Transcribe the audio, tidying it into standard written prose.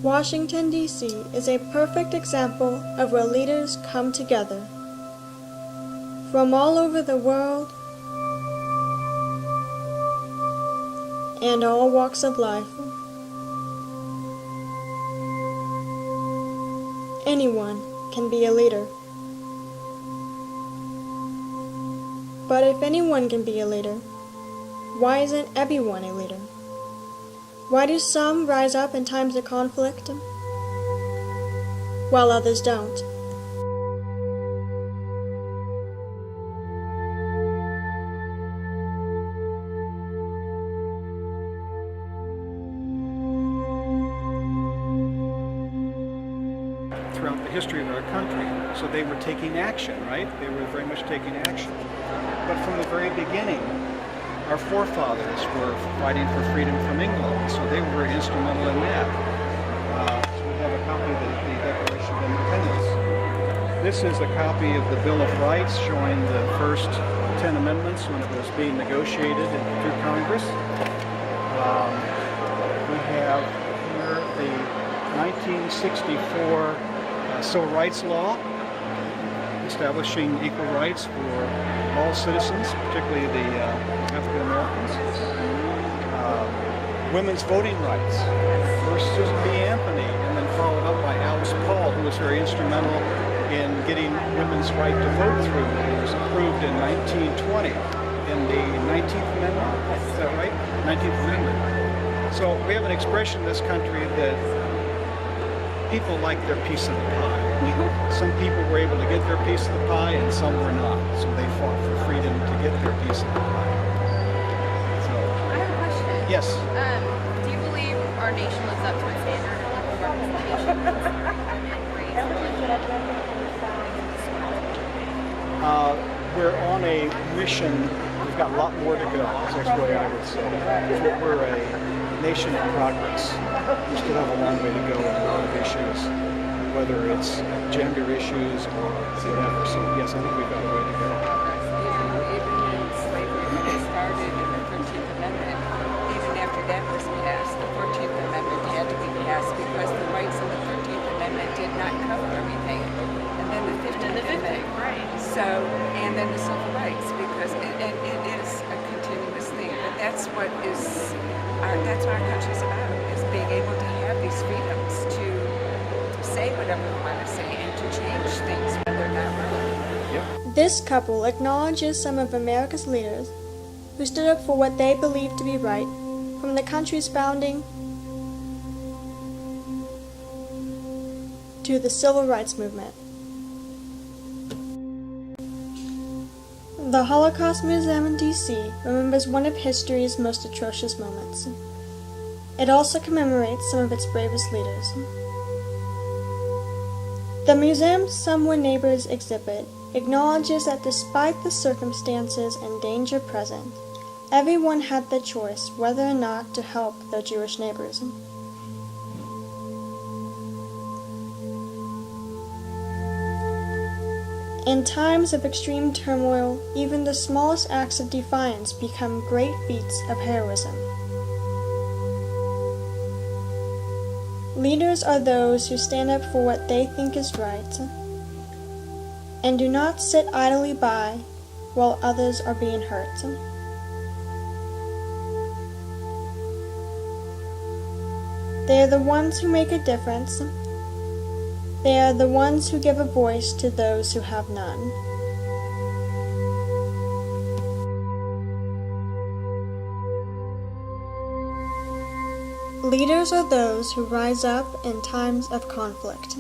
Washington, D.C. is a perfect example of where leaders come together from all over the world and all walks of life. Anyone can be a leader. But if anyone can be a leader, why isn't everyone a leader? Why do some rise up in times of conflict, while others don't? Throughout the history of our country, so they were taking action, right? They were very much taking action. But from the very beginning, our forefathers were fighting for freedom from England, so they were instrumental in that. So we have a copy of the Declaration of Independence. This is a copy of the Bill of Rights showing the first 10 amendments when it was being negotiated through Congress. We have here the 1964 Civil Rights Law, establishing equal rights for all citizens, particularly the African Americans. Women's voting rights. First Susan B. Anthony, and then followed up by Alice Paul, who was very instrumental in getting women's right to vote through. It was approved in 1920 in the 19th Amendment. Is that right? 19th Amendment. So we have an expression in this country that people like their piece of the pie. Some people were able to get their piece of the pie and some were not. So they fought for freedom to get their piece of the pie. So, I have a question. Yes. Do you believe our nation lives up to its standard of representation? We're on a mission. We've got a lot more to go. That's the way I would say. We're a nation in progress. We still have a long way to go on a lot of issues, whether it's gender issues or whatever. So yes, I think we've got a way to go. Even when slavery started in the 13th Amendment, even after that was passed, the 14th Amendment had to be passed because the rights of the 13th Amendment did not cover everything. And then the 15th Amendment, right. So, and then the civil rights, because it is a continuous thing. But that's what that's what our country's about, is being able to have these freedoms to say whatever we want to say and to change things when they're not right. Yep. This couple acknowledges some of America's leaders who stood up for what they believed to be right from the country's founding to the Civil Rights Movement. The Holocaust Museum in D.C. remembers one of history's most atrocious moments. It also commemorates some of its bravest leaders. The museum's Some Were Neighbors exhibit acknowledges that despite the circumstances and danger present, everyone had the choice whether or not to help their Jewish neighbors. In times of extreme turmoil, even the smallest acts of defiance become great feats of heroism. Leaders are those who stand up for what they think is right and do not sit idly by while others are being hurt. They are the ones who make a difference. They are the ones who give a voice to those who have none. Leaders are those who rise up in times of conflict.